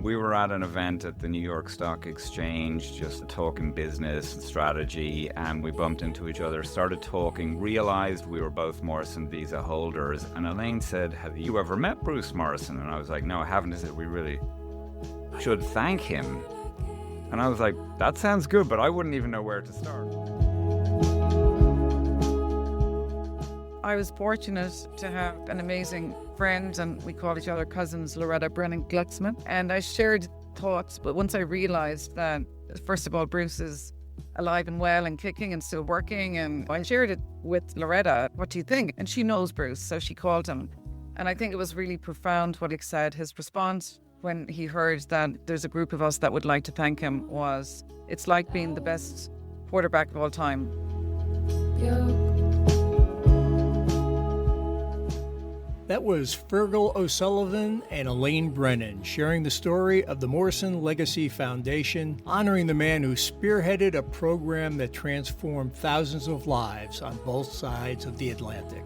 We were at an event at the New York Stock Exchange, just talking business and strategy, and we bumped into each other, started talking, realized we were both Morrison Visa holders, and Elaine said, "Have you ever met Bruce Morrison?" And I was like, "No, I haven't." She said, "We really should thank him." And I was like, "That sounds good, but I wouldn't even know where to start." I was fortunate to have an amazing friend, and we call each other cousins, Elaine Brennan Glucksman. And I shared thoughts, but once I realized that, first of all, Bruce is alive and well and kicking and still working, and I shared it with Loretta, "What do you think?" And she knows Bruce, so she called him. And I think it was really profound what he said. His response when he heard that there's a group of us that would like to thank him was, "It's like being the best quarterback of all time." That was Feargal O'Sullivan and Elaine Brennan sharing the story of the Morrison Legacy Foundation, honoring the man who spearheaded a program that transformed thousands of lives on both sides of the Atlantic.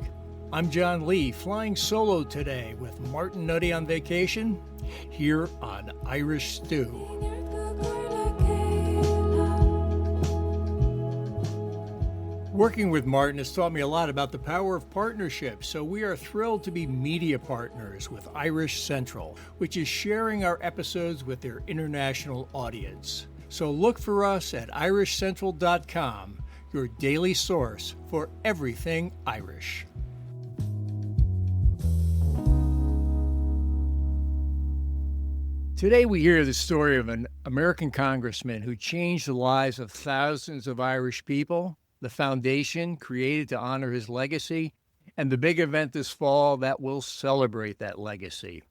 I'm John Lee, flying solo today with Martin Nutty on vacation, here on Irish Stew. Working with Martin has taught me a lot about the power of partnership, so we are thrilled to be media partners with Irish Central, which is sharing our episodes with their international audience. So look for us at irishcentral.com, your daily source for everything Irish. Today we hear the story of an American congressman who changed the lives of thousands of Irish people, the foundation created to honor his legacy, and the big event this fall that will celebrate that legacy.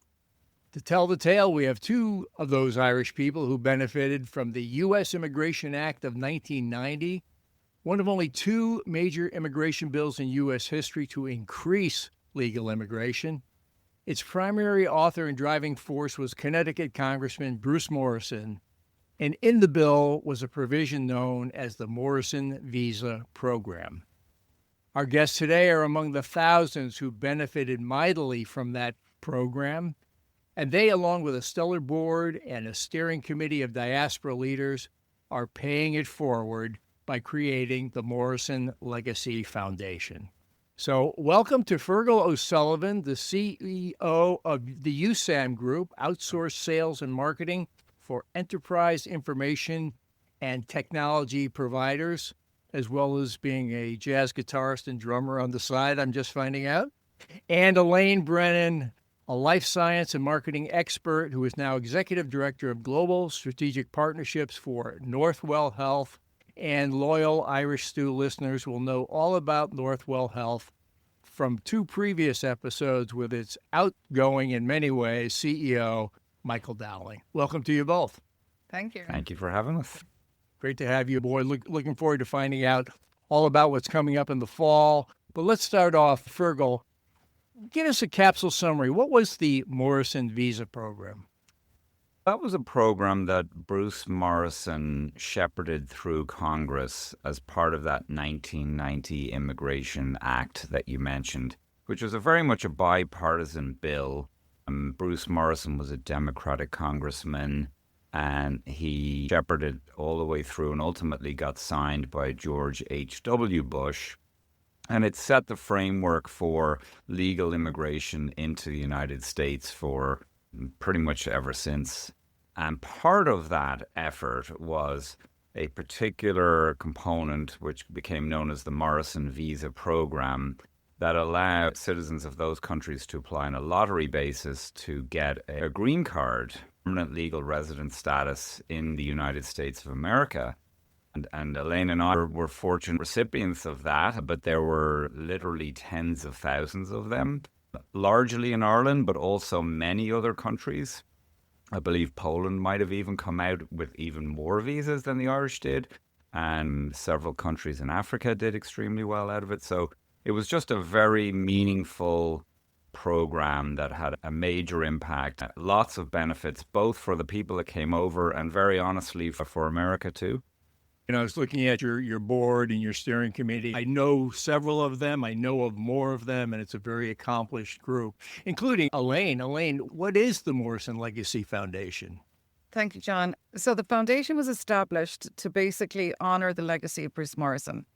To tell the tale, we have two of those Irish people who benefited from the U.S. Immigration Act of 1990, one of only two major immigration bills in U.S. history to increase legal immigration. Its primary author and driving force was Connecticut Congressman Bruce Morrison, and in the bill was a provision known as the Morrison Visa program. Our guests today are among the thousands who benefited mightily from that program, and they, along with a stellar board and a steering committee of diaspora leaders, are paying it forward by creating the Morrison Legacy Foundation. So welcome to Feargal O'Sullivan, the CEO of the USAM Group, Outsourced Sales and Marketing for Enterprise Information and Technology Providers, as well as being a jazz guitarist and drummer on the side, I'm just finding out. And Elaine Brennan, a life science and marketing expert who is now Executive Director of Global Strategic Partnerships for Northwell Health. And loyal Irish Stew listeners will know all about Northwell Health from two previous episodes with its outgoing, in many ways, CEO, Michael Dowling. Welcome to you both. Thank you. Thank you for having us. Great to have you aboard. Looking forward to finding out all about what's coming up in the fall. But let's start off, Feargal. Give us a capsule summary. What was the Morrison Visa program? That was a program that Bruce Morrison shepherded through Congress as part of that 1990 Immigration Act that you mentioned, which was very much a bipartisan bill. Bruce Morrison was a Democratic congressman, and he shepherded all the way through and ultimately got signed by George H.W. Bush. And it set the framework for legal immigration into the United States for pretty much ever since. And part of that effort was a particular component which became known as the Morrison Visa program, that allowed citizens of those countries to apply on a lottery basis to get a green card, permanent legal resident status in the United States of America. And Elaine and I were fortunate recipients of that, but there were literally tens of thousands of them, largely in Ireland, but also many other countries. I believe Poland might have even come out with even more visas than the Irish did, and several countries in Africa did extremely well out of it. So it was just a very meaningful program that had a major impact, lots of benefits, both for the people that came over and very honestly for America too. You know, I was looking at your board and your steering committee. I know several of them. I know of more of them, and it's a very accomplished group, including Elaine. Elaine, what is the Morrison Legacy Foundation? Thank you, John. So the foundation was established to basically honor the legacy of Bruce Morrison.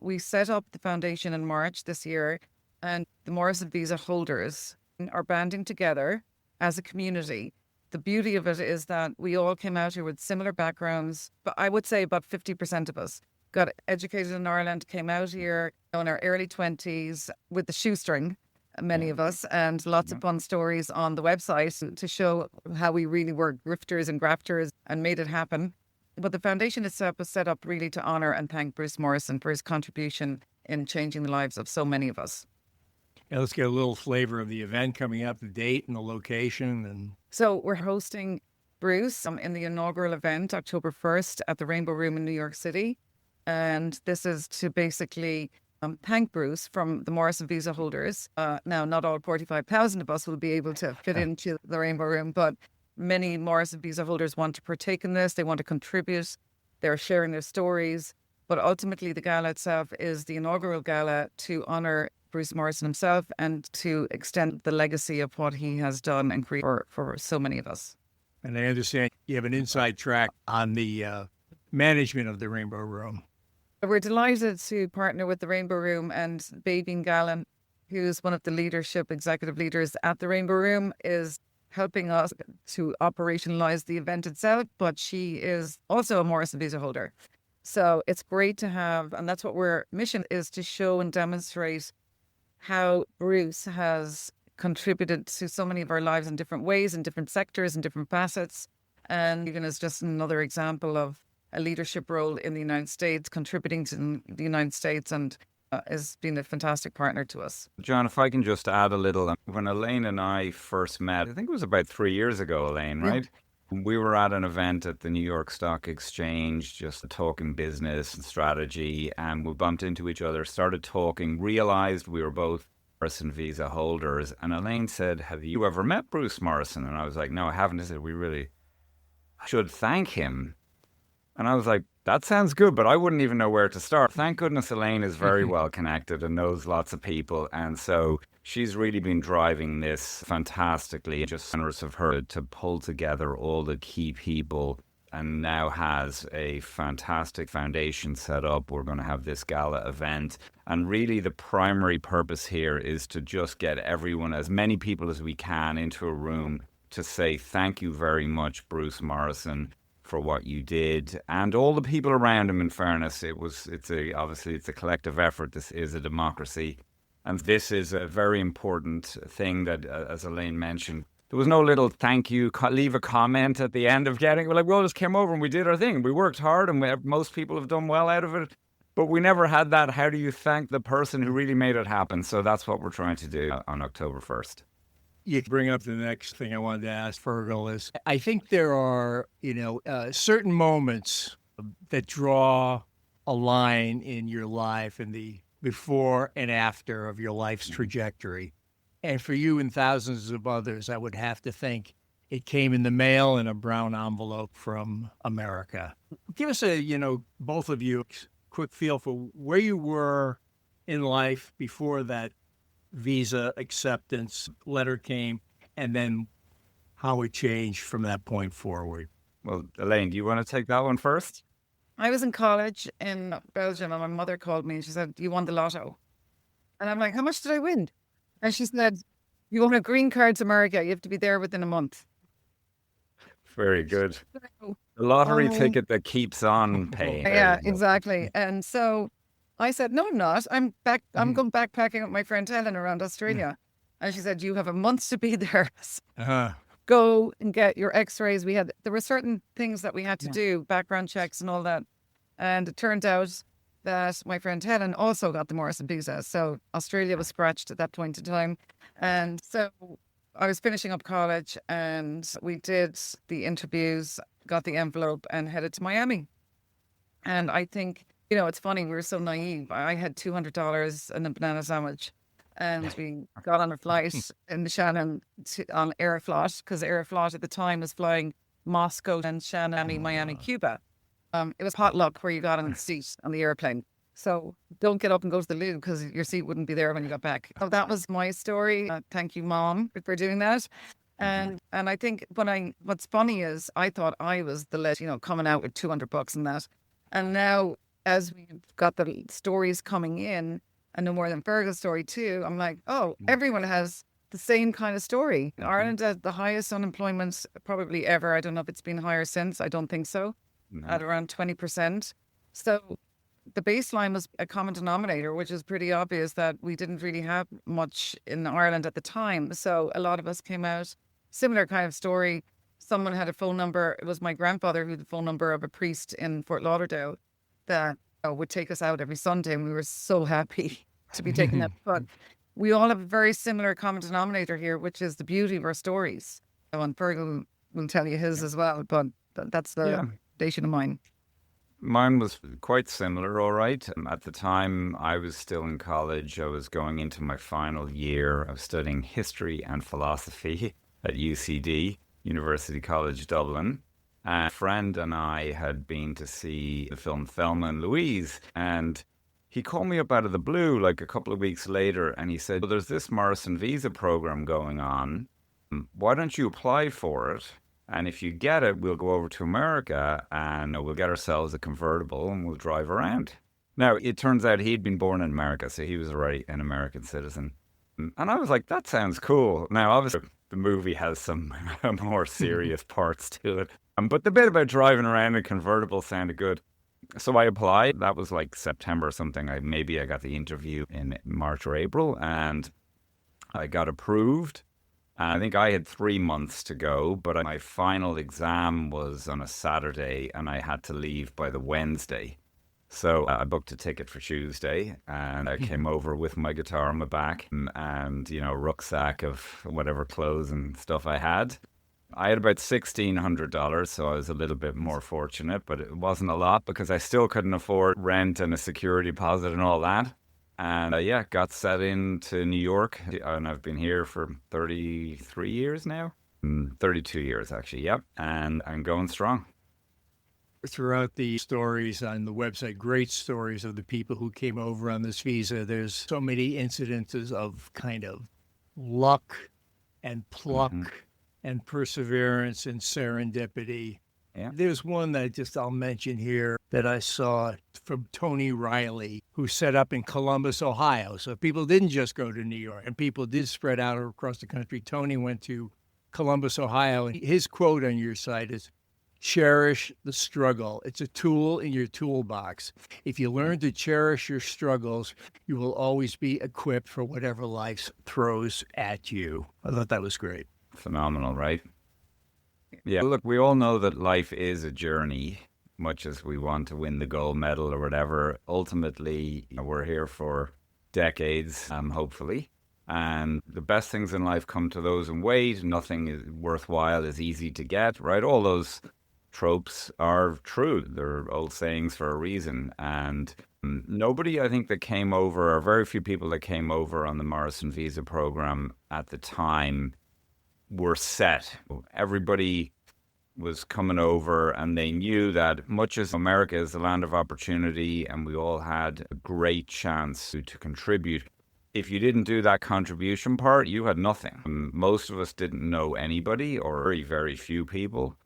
We set up the foundation in March this year, and the Morrison Visa holders are banding together as a community. The beauty of it is that we all came out here with similar backgrounds, but I would say about 50% of us got educated in Ireland, came out here in our early 20s with the shoestring, many of us, and lots of fun stories on the website to show how we really were grifters and grafters and made it happen. But the foundation itself was set up really to honour and thank Bruce Morrison for his contribution in changing the lives of so many of us. Yeah, let's get a little flavor of the event coming up, the date and the location. And So we're hosting Bruce in the inaugural event, October 1st, at the Rainbow Room in New York City. And this is to basically thank Bruce from the Morrison Visa holders. Now, not all 45,000 of us will be able to fit into the Rainbow Room, but many Morrison Visa holders want to partake in this. They want to contribute. They're sharing their stories. But ultimately, the gala itself is the inaugural gala to honour Bruce Morrison himself and to extend the legacy of what he has done and created for so many of us. And I understand you have an inside track on the management of the Rainbow Room. We're delighted to partner with the Rainbow Room, and Baby Gallen, who's one of the executive leaders at the Rainbow Room, is helping us to operationalize the event itself, but she is also a Morrison Visa holder. So it's great to have, and that's what our mission is, to show and demonstrate how Bruce has contributed to so many of our lives in different ways, in different sectors, in different facets. And even as just another example of a leadership role in the United States, contributing to the United States, and has been a fantastic partner to us. John, if I can just add a little. When Elaine and I first met, I think it was about 3 years ago, Elaine, right? We were at an event at the New York Stock Exchange, just talking business and strategy, and we bumped into each other, started talking, realized we were both Morrison Visa holders. And Elaine said, "Have you ever met Bruce Morrison?" And I was like, "No, I haven't." She said, "We really should thank him." And I was like, that sounds good, but I wouldn't even know where to start. Thank goodness Elaine is very well connected and knows lots of people. And so she's really been driving this fantastically. Just generous of her to pull together all the key people, and now has a fantastic foundation set up. We're going to have this gala event. And really the primary purpose here is to just get everyone, as many people as we can, into a room to say thank you very much, Bruce Morrison, for what you did, and all the people around him. In fairness, obviously it's a collective effort. This is a democracy, and this is a very important thing that, as Elaine mentioned, there was no little thank you, leave a comment at the end of getting. We all just came over and we did our thing. We worked hard, and most people have done well out of it, but we never had that. How do you thank the person who really made it happen? So that's what we're trying to do on October 1st. You bring up the next thing I wanted to ask Feargal is, I think there are, certain moments that draw a line in your life in the before and after of your life's trajectory. And for you and thousands of others, I would have to think it came in the mail in a brown envelope from America. Give us both of you, quick feel for where you were in life before that visa acceptance letter came, and then how it changed from that point forward. Well, Elaine, do you want to take that one first? I was in college in Belgium, and my mother called me and she said, "You won the lotto." And I'm like, "How much did I win?" And she said, "You won a green card to America. You have to be there within a month." Very good. The lottery ticket that keeps on paying. Yeah, exactly. And so I said, "No, I'm not. I'm back. I'm going backpacking with my friend Helen around Australia." And she said, "You have a month to be there. Go and get your x-rays." There were certain things that we had to do, background checks and all that. And it turned out that my friend Helen also got the Morrison Visa. So Australia was scratched at that point in time. And so I was finishing up college, and we did the interviews, got the envelope, and headed to Miami. And I think, it's funny, we were so naive. I had $200 and a banana sandwich, and we got on a flight in the Shannon on Aeroflot, because Aeroflot at the time was flying Moscow and Shannon, Miami, Cuba. It was potluck where you got on the seat on the airplane. So don't get up and go to the loo, because your seat wouldn't be there when you got back. So that was my story. Thank you, Mom, for doing that. And I think what's funny is I thought I was the coming out with $200 and that. And now as we've got the stories coming in and no more than Feargal's story too, I'm like, oh, everyone has the same kind of story. Ireland has the highest unemployment probably ever. I don't know if it's been higher since. I don't think so. At around 20%. So the baseline was a common denominator, which is pretty obvious that we didn't really have much in Ireland at the time. So a lot of us came out, similar kind of story. Someone had a phone number. It was my grandfather who had the phone number of a priest in Fort Lauderdale that would take us out every Sunday. And we were so happy to be taken out. But we all have a very similar common denominator here, which is the beauty of our stories. And Feargal will tell you his as well, but that's the foundation of mine. Mine was quite similar, all right. At the time, I was still in college. I was going into my final year of studying history and philosophy at UCD, University College Dublin. A friend and I had been to see the film Thelma and Louise, and he called me up out of the blue like a couple of weeks later, and he said, well, there's this Morrison Visa program going on. Why don't you apply for it? And if you get it, we'll go over to America and we'll get ourselves a convertible and we'll drive around. Now, it turns out he'd been born in America, so he was already an American citizen. And I was like, that sounds cool. Now, obviously, the movie has some more serious parts to it. But the bit about driving around in a convertible sounded good. So I applied. That was like September or something. Maybe I got the interview in March or April, and I got approved. I think I had 3 months to go, but my final exam was on a Saturday and I had to leave by the Wednesday. So I booked a ticket for Tuesday and I came over with my guitar on my back and, rucksack of whatever clothes and stuff I had. I had about $1,600, so I was a little bit more fortunate, but it wasn't a lot because I still couldn't afford rent and a security deposit and all that. And got set into New York, and I've been here for 33 years now. 32 years, actually, yep. And I'm going strong. Throughout the stories on the website, great stories of the people who came over on this visa, there's so many incidences of kind of luck and pluck and perseverance and serendipity. Yeah. There's one that I'll mention here that I saw from Tony Riley, who set up in Columbus, Ohio. So people didn't just go to New York, and people did spread out across the country. Tony went to Columbus, Ohio, and his quote on your site is, cherish the struggle. It's a tool in your toolbox. If you learn to cherish your struggles, you will always be equipped for whatever life throws at you. I thought that was great. Phenomenal, right? Yeah, look, we all know that life is a journey, much as we want to win the gold medal or whatever. Ultimately, we're here for decades, hopefully. And the best things in life come to those in wait. Nothing is worthwhile is easy to get, right? All those tropes are true. They're old sayings for a reason. And nobody, I think, that came over, or very few people that came over on the Morrison Visa program at the time were set. Everybody was coming over and they knew that much as America is the land of opportunity and we all had a great chance to contribute, if you didn't do that contribution part, you had nothing. Most of us didn't know anybody or very, very few people.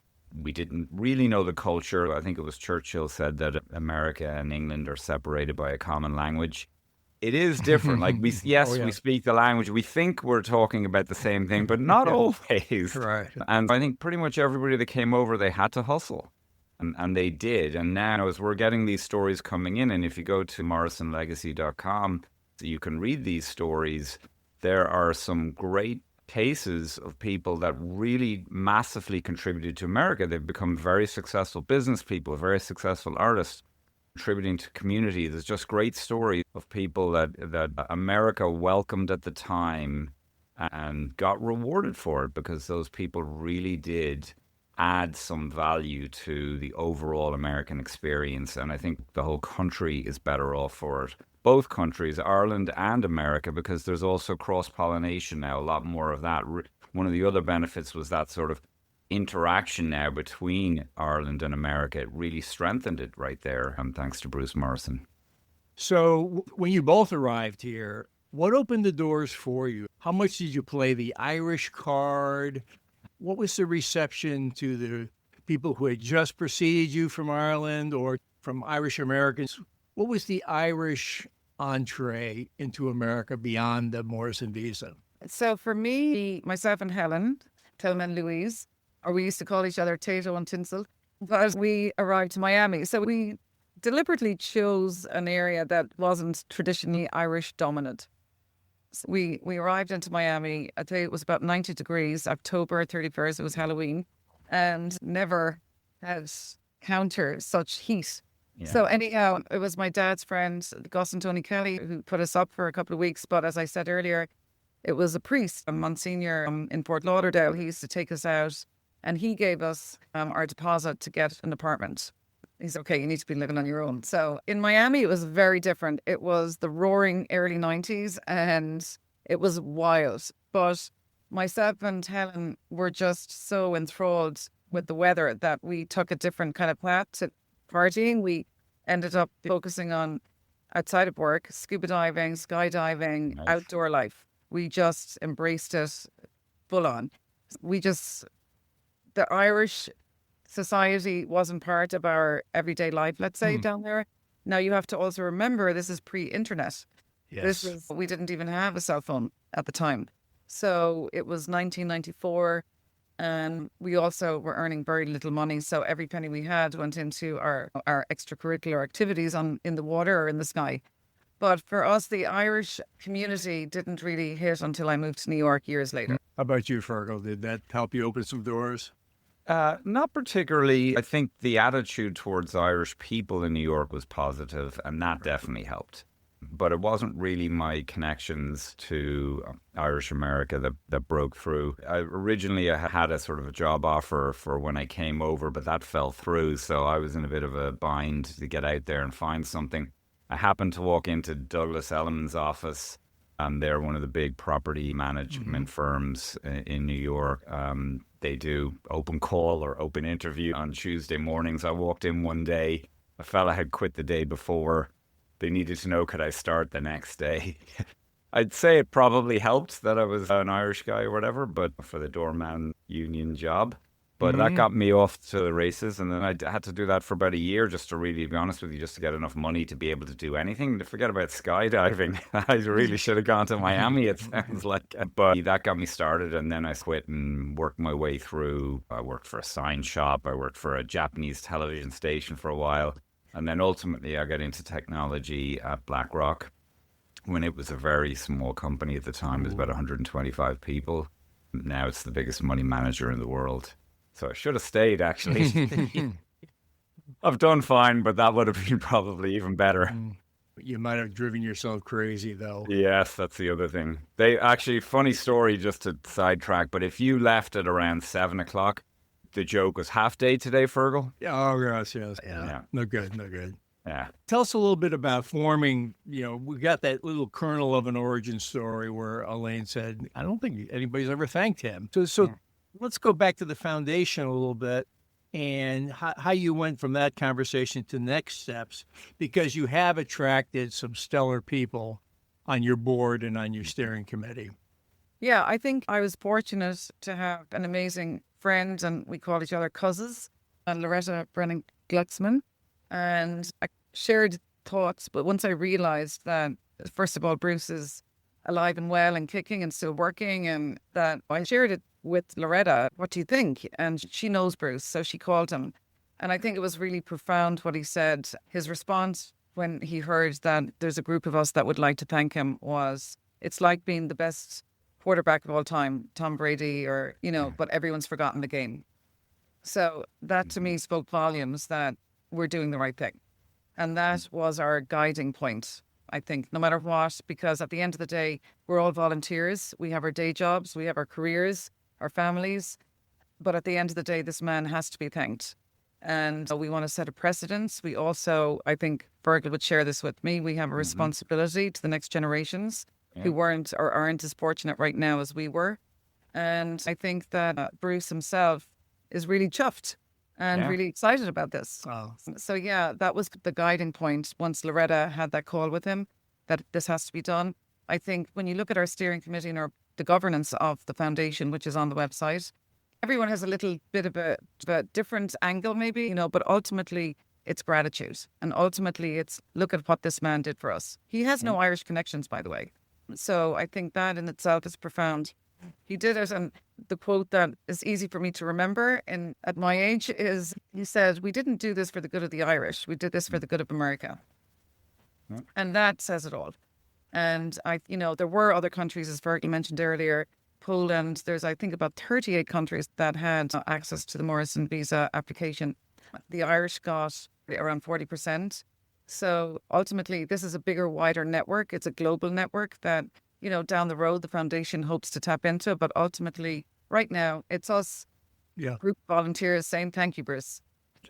We didn't really know the culture. I think it was Churchill said that America and England are separated by a common language. It is different. Like we speak the language. We think we're talking about the same thing, but not always. Right. And I think pretty much everybody that came over, they had to hustle. And they did. And now as we're getting these stories coming in, and if you go to morrisonlegacy.com, you can read these stories. There are some great cases of people that really massively contributed to America. They've become very successful business people, very successful artists, contributing to community. There's just great stories of people that America welcomed at the time and got rewarded for it because those people really did add some value to the overall American experience. And I think the whole country is better off for it. Both countries, Ireland and America, because there's also cross-pollination now, a lot more of that. One of the other benefits was that sort of interaction now between Ireland and America. It really strengthened it right there, thanks to Bruce Morrison. So when you both arrived here, what opened the doors for you? How much did you play the Irish card? What was the reception to the people who had just preceded you from Ireland or from Irish Americans? What was the Irish entree into America beyond the Morrison Visa? So for me, myself and Helen, Thelma and Louise, or we used to call each other Tato and Tinsel, but we arrived to Miami. So we deliberately chose an area that wasn't traditionally Irish dominant. So we arrived into Miami. I think it was about 90 degrees, October 31st, it was Halloween, and never had encountered such heat. Yeah. So anyhow, it was my dad's friend, Gus and Tony Kelly, who put us up for a couple of weeks. But as I said earlier, it was a priest, a Monsignor in Fort Lauderdale. He used to take us out and he gave us our deposit to get an apartment. He said, okay, you need to be living on your own. So in Miami, it was very different. It was the roaring early 90s and it was wild. But myself and Helen were just so enthralled with the weather that we took a different kind of path to partying. We ended up focusing on, outside of work, scuba diving, skydiving, Nice. outdoor life. We just embraced it full on. The Irish society wasn't part of our everyday life, let's say, down there. Now, you have to also remember this is pre-internet. Yes. We didn't even have a cell phone at the time. So it was 1994 and we also were earning very little money. So every penny we had went into our extracurricular activities in the water or in the sky. But for us, the Irish community didn't really hit until I moved to New York years later. How about you, Feargal? Did that help you open some doors? Not particularly. I think the attitude towards Irish people in New York was positive, and that definitely helped. But it wasn't really my connections to Irish America that broke through. Originally, I had a sort of a job offer for when I came over, but that fell through. So I was in a bit of a bind to get out there and find something. I happened to walk into Douglas Elliman's office. They're one of the big property management firms in New York. They do open call or open interview on Tuesday mornings. I walked in one day. A fella had quit the day before. They needed to know, could I start the next day? I'd say it probably helped that I was an Irish guy or whatever, but for the doorman union job. But that got me off to the races. And then I had to do that for about a year just to really be honest with you, just to get enough money to be able to do anything. To forget about skydiving. I really should have gone to Miami, it sounds like. But that got me started. And then I quit and worked my way through. I worked for a sign shop. I worked for a Japanese television station for a while. And then ultimately I got into technology at BlackRock when it was a very small company at the time. It was about 125 people. Now it's the biggest money manager in the world. So I should have stayed, actually. I've done fine, but that would have been probably even better. You might have driven yourself crazy, though. Yes, that's the other thing. They actually, funny story, just to sidetrack, but if you left at around 7 o'clock, the joke was half day today, Feargal. Yeah, oh, gosh, yes. Yeah. No good, no good. Yeah. Tell us a little bit about forming, we got that little kernel of an origin story where Elaine said, I don't think anybody's ever thanked him. So let's go back to the foundation a little bit and how you went from that conversation to next steps, because you have attracted some stellar people on your board and on your steering committee. Yeah, I think I was fortunate to have an amazing friend, and we call each other cousins, Elaine Brennan. And I shared thoughts, but once I realized that, first of all, Bruce is alive and well and kicking and still working, and that I shared it with Loretta, what do you think? And she knows Bruce, so she called him. And I think it was really profound what he said. His response when he heard that there's a group of us that would like to thank him was, it's like being the best quarterback of all time, Tom Brady, or, but everyone's forgotten the game. So that to me spoke volumes that we're doing the right thing. And that was our guiding point, I think, no matter what, because at the end of the day, we're all volunteers. We have our day jobs, we have our careers, our families. But at the end of the day, this man has to be thanked. And we want to set a precedence. We also, I think Feargal would share this with me, we have a responsibility to the next generations who weren't or aren't as fortunate right now as we were. And I think that Bruce himself is really chuffed and really excited about this. Oh. So that was the guiding point once Loretta had that call with him, that this has to be done. I think when you look at our steering committee and the governance of the foundation, which is on the website, everyone has a little bit of a different angle maybe, but ultimately it's gratitude. And ultimately it's look at what this man did for us. He has no Irish connections, by the way. So I think that in itself is profound. He did it, and the quote that is easy for me to remember at my age is, he said, "We didn't do this for the good of the Irish. We did this for the good of America." And that says it all. And there were other countries, as Feargal mentioned earlier, Poland. There's, I think, about 38 countries that had access to the Morrison Visa application. The Irish got around 40%. So ultimately, this is a bigger, wider network. It's a global network that, down the road, the foundation hopes to tap into. But ultimately, right now, it's us, group volunteers, saying thank you, Bruce.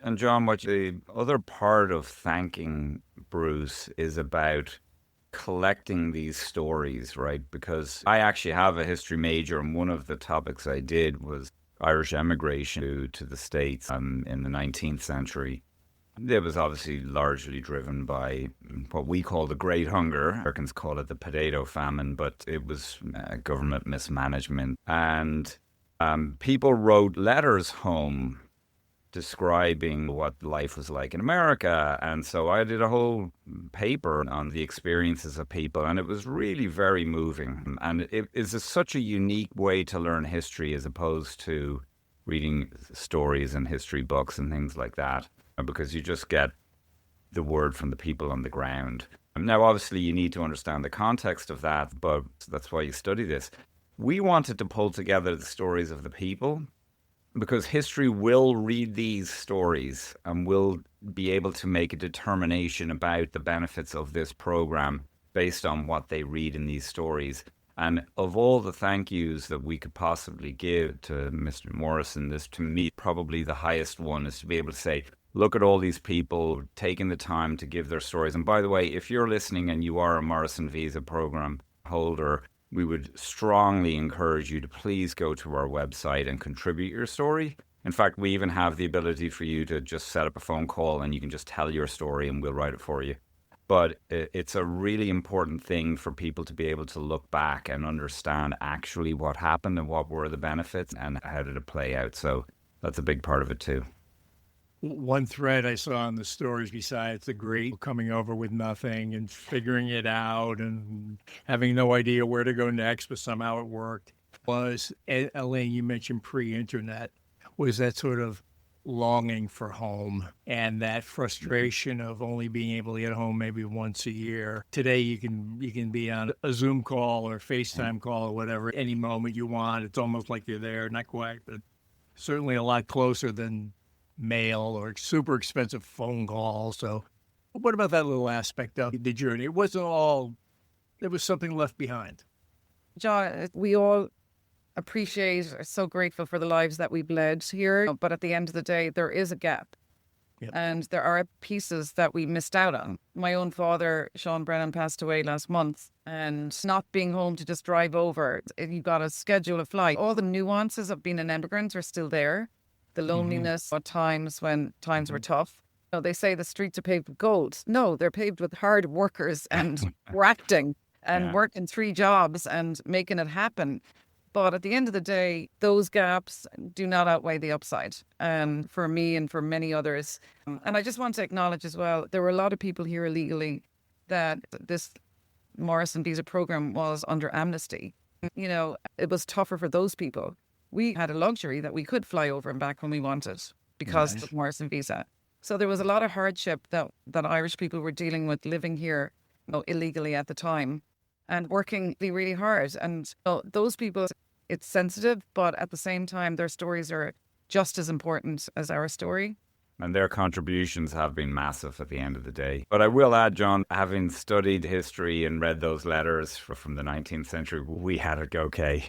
And John, what the other part of thanking Bruce is about collecting these stories, right? Because I actually have a history major, and one of the topics I did was Irish emigration to the States in the 19th century. It was obviously largely driven by what we call the Great Hunger. Americans call it the potato famine, but it was government mismanagement. And people wrote letters home describing what life was like in America. And so I did a whole paper on the experiences of people, and it was really very moving. And it is such a unique way to learn history as opposed to reading stories and history books and things like that, because you just get the word from the people on the ground. Now, obviously, you need to understand the context of that, but that's why you study this. We wanted to pull together the stories of the people, because history will read these stories and will be able to make a determination about the benefits of this program based on what they read in these stories. And of all the thank yous that we could possibly give to Mr. Morrison, this, to me, probably the highest one is to be able to say, look at all these people taking the time to give their stories. And by the way, if you're listening and you are a Morrison Visa program holder, we would strongly encourage you to please go to our website and contribute your story. In fact, we even have the ability for you to just set up a phone call and you can just tell your story and we'll write it for you. But it's a really important thing for people to be able to look back and understand actually what happened and what were the benefits and how did it play out. So that's a big part of it too. One thread I saw in the stories, besides the great coming over with nothing and figuring it out and having no idea where to go next, but somehow it worked, was, Elaine, you mentioned pre-internet, was that sort of longing for home and that frustration of only being able to get home maybe once a year. Today you can be on a Zoom call or FaceTime call or whatever any moment you want. It's almost like you're there, not quite, but certainly a lot closer than mail or super expensive phone calls. So what about that little aspect of the journey? It wasn't all, there was something left behind. John, we all appreciate, are so grateful for the lives that we've led here. But at the end of the day, there is a gap. Yep. And there are pieces that we missed out on. My own father, Sean Brennan, passed away last month, and not being home to just drive over. You've got to schedule a flight. All the nuances of being an immigrant are still there. The loneliness at times when times were tough. They say the streets are paved with gold. No, they're paved with hard workers and grafting and working 3 jobs and making it happen. But at the end of the day, those gaps do not outweigh the upside for me and for many others. And I just want to acknowledge as well, there were a lot of people here illegally that this Morrison Visa program was under amnesty. It was tougher for those people. We had a luxury that we could fly over and back when we wanted because of the Morrison Visa. So there was a lot of hardship that Irish people were dealing with living here illegally at the time and working really, really hard. And those people, it's sensitive, but at the same time, their stories are just as important as our story. And their contributions have been massive at the end of the day. But I will add, John, having studied history and read those letters from the 19th century, we had it okay.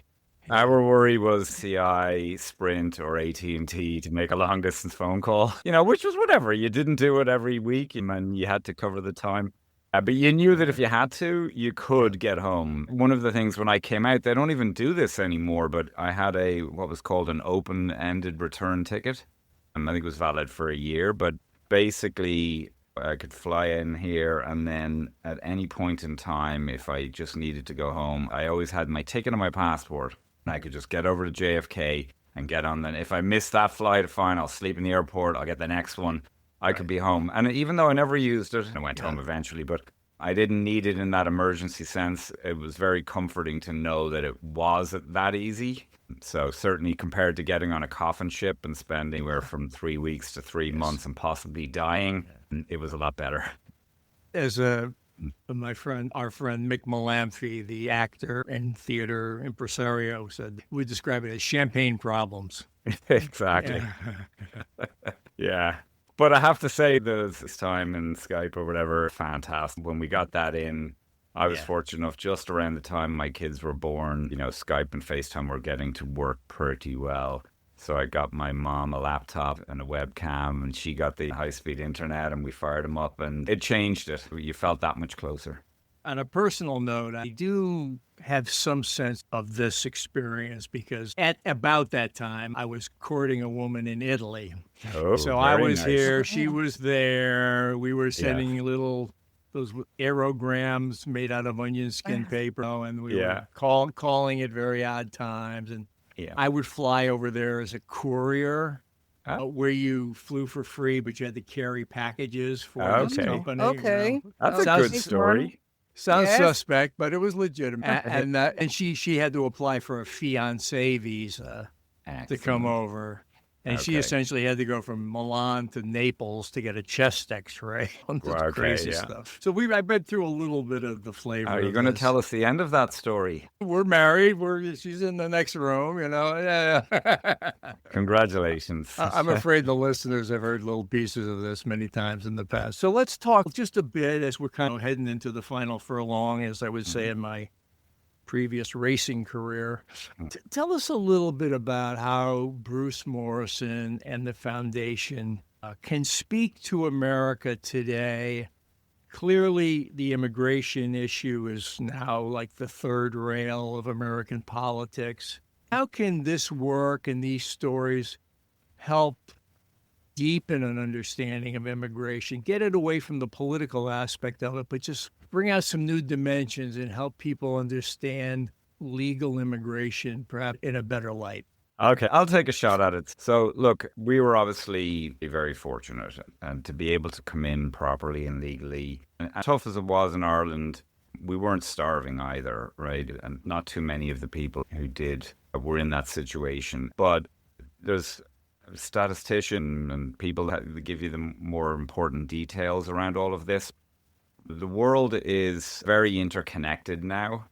Our worry was CI, Sprint, or AT&T to make a long-distance phone call, which was whatever. You didn't do it every week, and you had to cover the time. But you knew that if you had to, you could get home. One of the things when I came out, they don't even do this anymore, but I had what was called an open-ended return ticket. I think it was valid for a year, but basically I could fly in here and then at any point in time, if I just needed to go home, I always had my ticket and my passport. I could just get over to JFK, and get on. And if I miss that flight, fine, I'll sleep in the airport. I'll get the next one. I could be home. And even though I never used it, I went home eventually, but I didn't need it in that emergency sense. It was very comforting to know that it wasn't that easy. So certainly compared to getting on a coffin ship and spending anywhere from 3 weeks to 3 months and possibly dying, it was a lot better. As our friend Mick Malamphy, the actor and theater impresario, said, we describe it as champagne problems. Exactly. Yeah. But I have to say, this time in Skype or whatever, fantastic. When we got that in, I was fortunate enough, just around the time my kids were born, Skype and FaceTime were getting to work pretty well. So I got my mom a laptop and a webcam, and she got the high-speed internet, and we fired them up, and it changed it. You felt that much closer. On a personal note, I do have some sense of this experience because at about that time, I was courting a woman in Italy. Oh, so I was nice. here, she was there. We were sending those aerograms made out of onion skin paper, and we were calling at very odd times. And I would fly over there as a courier. Where you flew for free, but you had to carry packages for the company. Okay. That's a good story. Sounds suspect, but it was legitimate. And she had to apply for a fiancé visa to come over. And she essentially had to go from Milan to Naples to get a chest X-ray. Crazy stuff. So I've been through a little bit of the flavor. Are you going to tell us the end of that story? We're married. She's in the next room, Yeah. Congratulations. I'm afraid the listeners have heard little pieces of this many times in the past. So let's talk just a bit as we're kind of heading into the final furlong, as I would say in my previous racing career. Tell us a little bit about how Bruce Morrison and the foundation can speak to America today. Clearly, the immigration issue is now like the third rail of American politics. How can this work and these stories help deepen an understanding of immigration, get it away from the political aspect of it, but just bring out some new dimensions and help people understand legal immigration perhaps in a better light? Okay, I'll take a shot at it. So, look, we were obviously very fortunate and to be able to come in properly and legally. And as tough as it was in Ireland, we weren't starving either, right? And not too many of the people who did were in that situation. But there's a statistician and people that give you the more important details around all of this. The world is very interconnected now,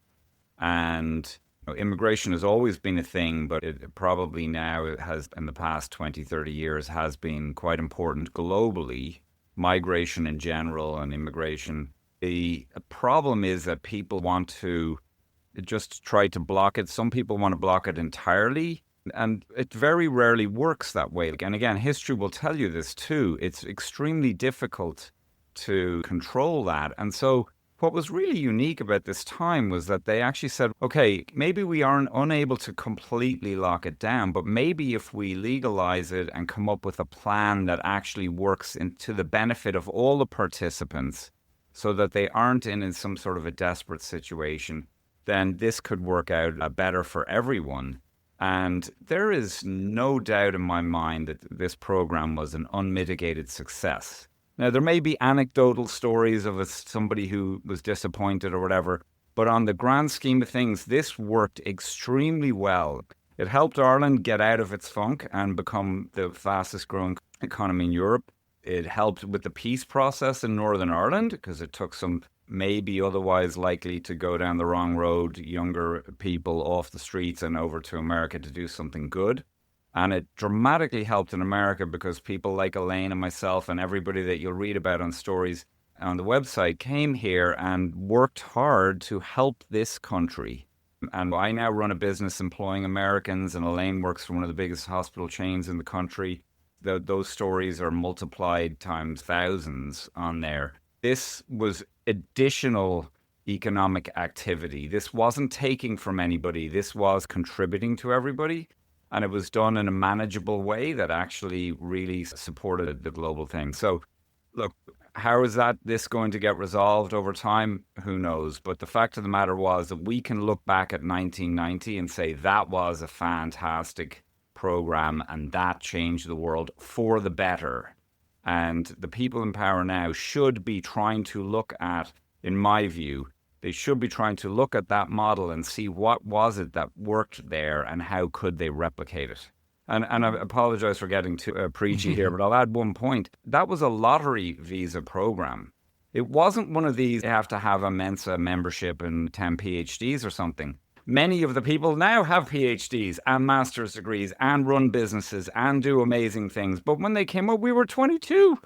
and immigration has always been a thing, but it probably now it has, in the past 20, 30 years, has been quite important globally, migration in general and immigration. The problem is that people want to just try to block it. Some people want to block it entirely, and it very rarely works that way. And again, history will tell you this too. It's extremely difficult to control that. And so what was really unique about this time was that they actually said, okay, maybe we aren't unable to completely lock it down, but maybe if we legalize it and come up with a plan that actually works to the benefit of all the participants so that they aren't in some sort of a desperate situation, then this could work out better for everyone. And there is no doubt in my mind that this program was an unmitigated success. Now, there may be anecdotal stories of somebody who was disappointed or whatever, but on the grand scheme of things, this worked extremely well. It helped Ireland get out of its funk and become the fastest growing economy in Europe. It helped with the peace process in Northern Ireland because it took some maybe otherwise likely to go down the wrong road, younger people off the streets and over to America to do something good. And it dramatically helped in America because people like Elaine and myself and everybody that you'll read about on stories on the website came here and worked hard to help this country. And I now run a business employing Americans, and Elaine works for one of the biggest hospital chains in the country. Those stories are multiplied times thousands on there. This was additional economic activity. This wasn't taking from anybody. This was contributing to everybody. And it was done in a manageable way that actually really supported the global thing. So, look, how is this going to get resolved over time? Who knows? But the fact of the matter was that we can look back at 1990 and say that was a fantastic program, and that changed the world for the better. And the people in power now should be trying to look at, in my view, they should be trying to look at that model and see what was it that worked there and how could they replicate it. And I apologize for getting too preachy here, but I'll add one point. That was a lottery visa program. It wasn't one of these, you have to have a Mensa membership and 10 PhDs or something. Many of the people now have PhDs and master's degrees and run businesses and do amazing things. But when they came up, we were 22.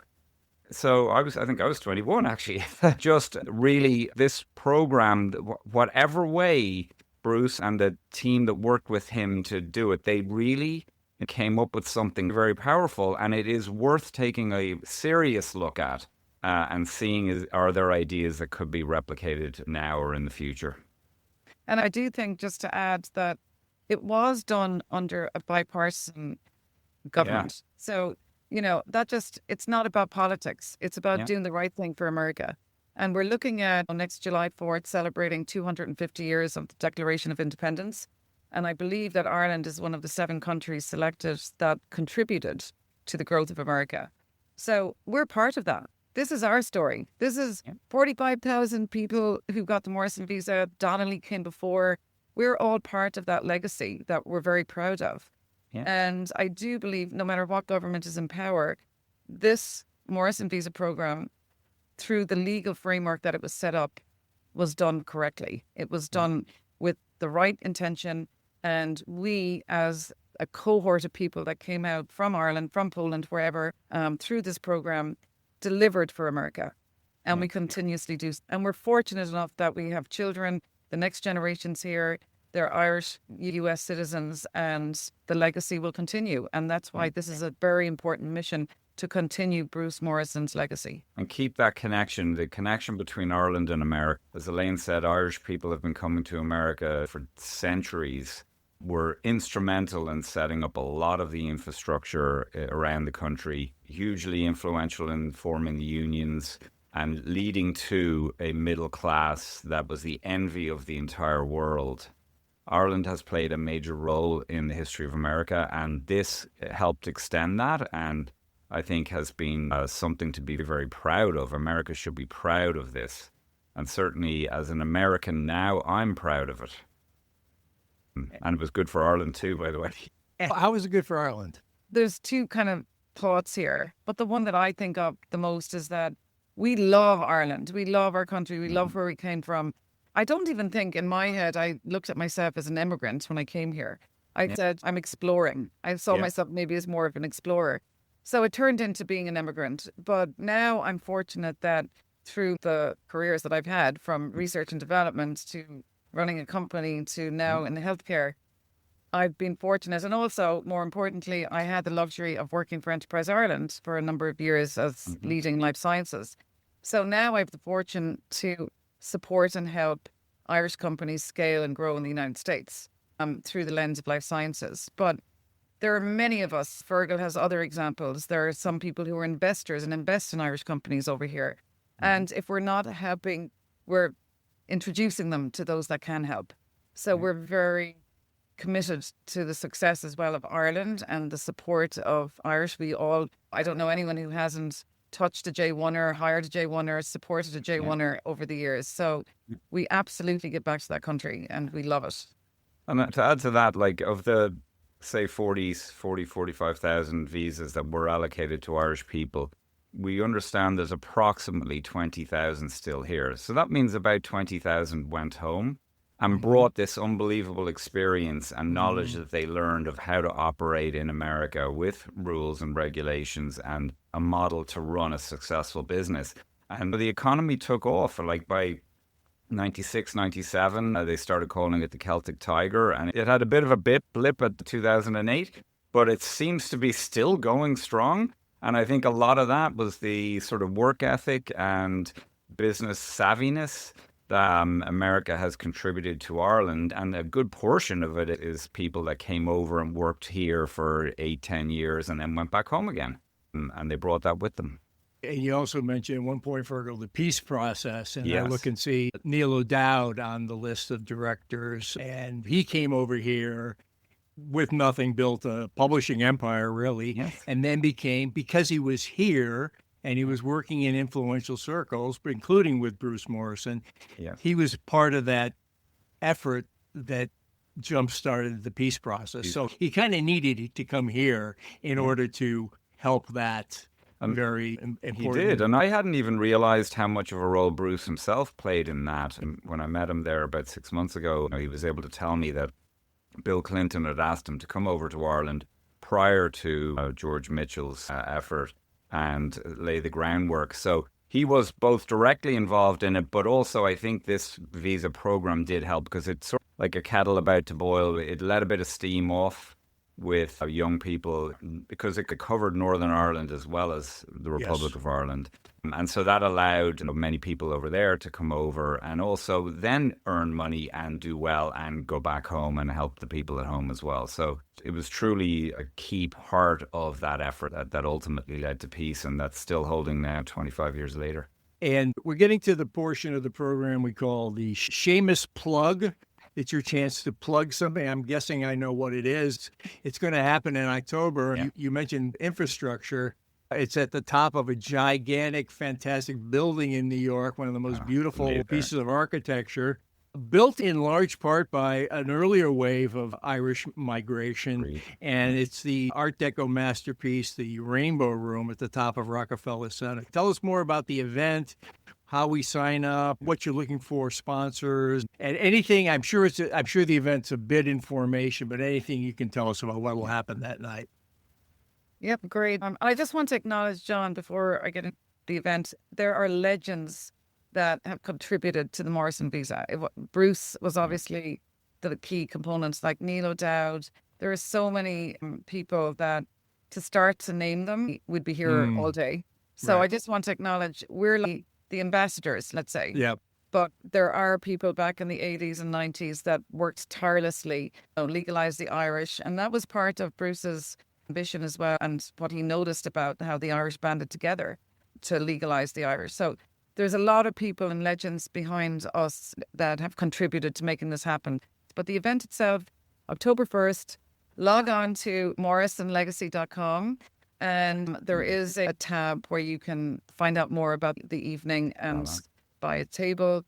So I think I was 21, actually. Just really, this program, whatever way Bruce and the team that worked with him to do it, they really came up with something very powerful. And it is worth taking a serious look at and seeing, are there ideas that could be replicated now or in the future? And I do think, just to add, that it was done under a bipartisan government. Yeah. So, it's not about politics. It's about doing the right thing for America. And we're looking at next July 4th, celebrating 250 years of the Declaration of Independence. And I believe that Ireland is one of the 7 countries selected that contributed to the growth of America. So we're part of that. This is our story. This is 45,000 people who got the Morrison Visa. Donnelly came before. We're all part of that legacy that we're very proud of. Yeah. And I do believe, no matter what government is in power, this Morrison Visa program, through the legal framework that it was set up, was done correctly. It was done with the right intention. And we, as a cohort of people that came out from Ireland, from Poland, wherever, through this program, delivered for America. And we continuously do. And we're fortunate enough that we have children, the next generation's here, they're Irish, US citizens, and the legacy will continue. And that's why this is a very important mission, to continue Bruce Morrison's legacy. And keep that connection, the connection between Ireland and America. As Elaine said, Irish people have been coming to America for centuries, were instrumental in setting up a lot of the infrastructure around the country, hugely influential in forming the unions and leading to a middle class that was the envy of the entire world. Ireland has played a major role in the history of America, and this helped extend that, and I think has been something to be very proud of. America should be proud of this. And certainly as an American now, I'm proud of it. And it was good for Ireland too, by the way. How was it good for Ireland? There's 2 kind of thoughts here. But the one that I think of the most is that we love Ireland. We love our country. We love where we came from. I don't even think, in my head, I looked at myself as an immigrant when I came here. I said, I'm exploring. I saw myself maybe as more of an explorer. So it turned into being an immigrant. But now I'm fortunate that through the careers that I've had, from research and development to running a company to now in healthcare, I've been fortunate. And also, more importantly, I had the luxury of working for Enterprise Ireland for a number of years as leading life sciences. So now I have the fortune to support and help Irish companies scale and grow in the United States through the lens of life sciences. But there are many of us. Feargal has other examples. There are some people who are investors and invest in Irish companies over here. And if we're not helping, we're introducing them to those that can help. So we're very committed to the success as well of Ireland and the support of Irish. I don't know anyone who hasn't touched a J1er, hired a J1er, supported a J1er over the years. So we absolutely get back to that country and we love it. And to add to that, like of the, say, 45,000 visas that were allocated to Irish people, we understand there's approximately 20,000 still here. So that means about 20,000 went home and brought this unbelievable experience and knowledge that they learned of how to operate in America with rules and regulations and a model to run a successful business. And the economy took off. Like by 96, 97, they started calling it the Celtic Tiger. And it had a bit of a blip at 2008, but it seems to be still going strong. And I think a lot of that was the sort of work ethic and business savviness that America has contributed to Ireland. And a good portion of it is people that came over and worked here for 8-10 years and then went back home again. And they brought that with them. And you also mentioned at one point, Feargal, the peace process. And I look and see Neil O'Dowd on the list of directors. And he came over here with nothing, built a publishing empire, really, Yes. and then because he was here and he was working in influential circles, including with Bruce Morrison, Yeah. he was part of that effort that jump-started the peace process. So he kind of needed to come here in order to help that very important. He did, and I hadn't even realized how much of a role Bruce himself played in that. And when I met him there about 6 months ago, he was able to tell me that Bill Clinton had asked him to come over to Ireland prior to George Mitchell's effort and lay the groundwork. So he was both directly involved in it, but also I think this visa program did help because it's sort of like a kettle about to boil. It let a bit of steam off with young people because it covered Northern Ireland as well as the Republic of Ireland. And so that allowed many people over there to come over and also then earn money and do well and go back home and help the people at home as well. So it was truly a key part of that effort that ultimately led to peace, and that's still holding now 25 years later. And we're getting to the portion of the program we call the Seamus Plug. It's your chance to plug something. I'm guessing I know what it is. It's going to happen in October. Yeah. You mentioned infrastructure. It's at the top of a gigantic, fantastic building in New York, one of the most beautiful pieces of architecture, built in large part by an earlier wave of Irish migration. Great. And it's the Art Deco masterpiece, the Rainbow Room at the top of Rockefeller Center. Tell us more about the event, how we sign up, what you're looking for, sponsors, and anything. I'm sure the event's a bit information, but anything you can tell us about what will happen that night. Yep, great. I just want to acknowledge, John, before I get into the event, there are legends that have contributed to the Morrison Visa. Bruce was obviously the key components, like Neil O'Dowd. There are so many people that, to start to name them, we'd be here all day. So Right. I just want to acknowledge we're like the ambassadors, let's say. Yep. But there are people back in the 80s and 90s that worked tirelessly to legalize the Irish. And that was part of Bruce's ambition as well, and what he noticed about how the Irish banded together to legalize the Irish. So there's a lot of people and legends behind us that have contributed to making this happen. But the event itself, October 1st, log on to morrisonlegacy.com, and there is a tab where you can find out more about the evening and buy a table,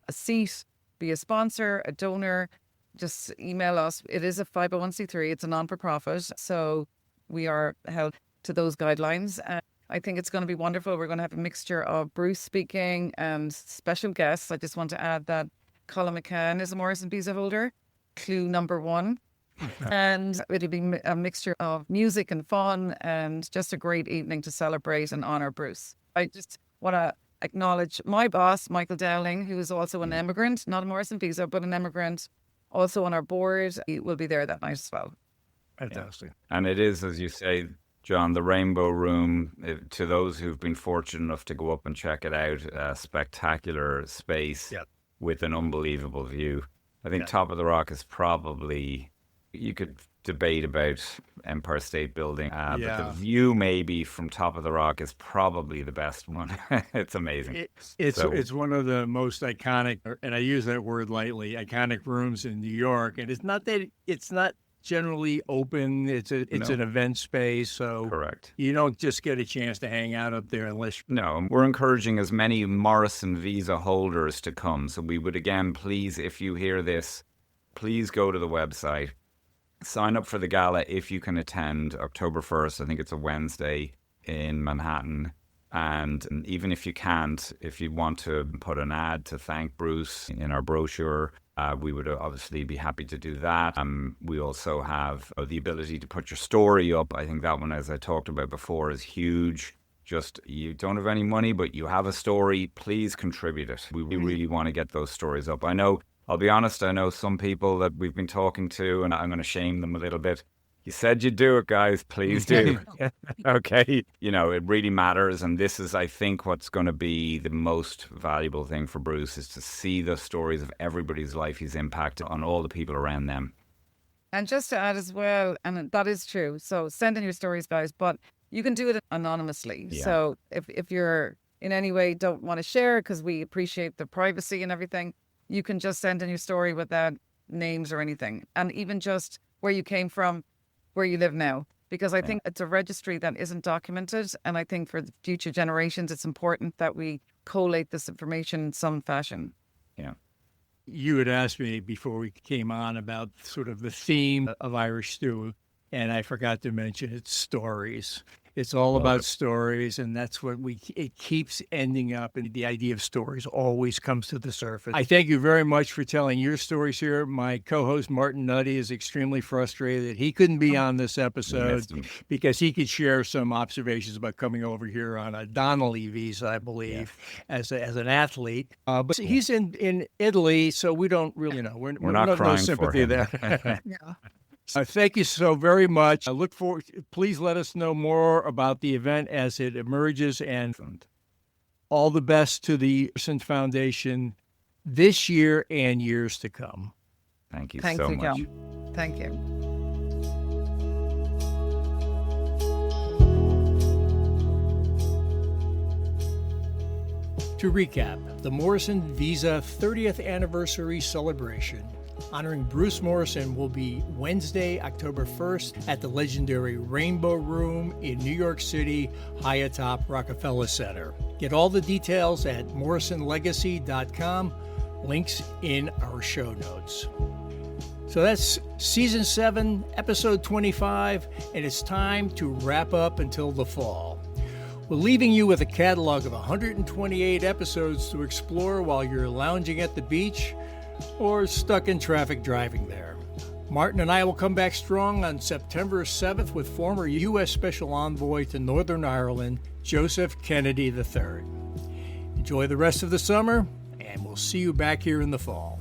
a seat, be a sponsor, a donor. Just email us. It is a 501c3. It's a non-for-profit. So we are held to those guidelines. And I think it's going to be wonderful. We're going to have a mixture of Bruce speaking and special guests. I just want to add that Colin McCann is a Morrison Visa holder, clue number 1. And it'll be a mixture of music and fun and just a great evening to celebrate and honor Bruce. I just want to acknowledge my boss, Michael Dowling, who is also an immigrant, not a Morrison Visa, but an immigrant. Also on our board, he will be there that night as well. Fantastic. Yeah. And it is, as you say, John, the Rainbow Room, to those who've been fortunate enough to go up and check it out, a spectacular space with an unbelievable view. I think Top of the Rock is probably, you could debate about Empire State Building, but the view maybe from Top of the Rock is probably the best one. It's amazing. It's one of the most iconic, and I use that word lightly, iconic rooms in New York. And it's not generally open. It's an event space, so correct. You don't just get a chance to hang out up there unless. No, we're encouraging as many Morrison Visa holders to come. So we would again, please, if you hear this, please go to the website. Sign up for the gala if you can attend October 1st. I think it's a Wednesday in Manhattan. And even if you can't, if you want to put an ad to thank Bruce in our brochure, we would obviously be happy to do that. We also have the ability to put your story up. I think that one, as I talked about before, is huge. Just, you don't have any money, but you have a story, please contribute it. We really want to get those stories up. I'll be honest, I know some people that we've been talking to, and I'm going to shame them a little bit. You said you'd do it, guys. Please do. Okay. It really matters. And this is, I think, what's going to be the most valuable thing for Bruce, is to see the stories of everybody's life he's impacted on, all the people around them. And just to add as well, and that is true. So send in your stories, guys, but you can do it anonymously. Yeah. So if you're in any way don't want to share, because we appreciate the privacy and everything, you can just send in your story without names or anything. And even just where you came from, where you live now. Because I think it's a registry that isn't documented. And I think for the future generations, it's important that we collate this information in some fashion. Yeah. You had asked me before we came on about sort of the theme of Irish Stew, and I forgot to mention it's stories. It's all about stories, and that's what it keeps ending up, and the idea of stories always comes to the surface. I thank you very much for telling your stories here. My co-host, Martin Nutty, is extremely frustrated that he couldn't be on this episode because he could share some observations about coming over here on a Donnelly visa, I believe, as an athlete. But he's in Italy, so we don't really, we're not crying no sympathy for him. there. Yeah. Thank you so very much. I look forward. Please let us know more about the event as it emerges, and all the best to the Morrison Foundation this year and years to come. Thank you Thanks so again. much. Thank you. To recap, the Morrison Visa 30th anniversary celebration honoring Bruce Morrison will be Wednesday, October 1st at the legendary Rainbow Room in New York City, high atop Rockefeller Center. Get all the details at morrisonlegacy.com, links in our show notes. So that's Season 7, Episode 25, and it's time to wrap up until the fall. We're leaving you with a catalog of 128 episodes to explore while you're lounging at the beach or stuck in traffic driving there. Martin and I will come back strong on September 7th with former U.S. Special Envoy to Northern Ireland, Joseph Kennedy III. Enjoy the rest of the summer, and we'll see you back here in the fall.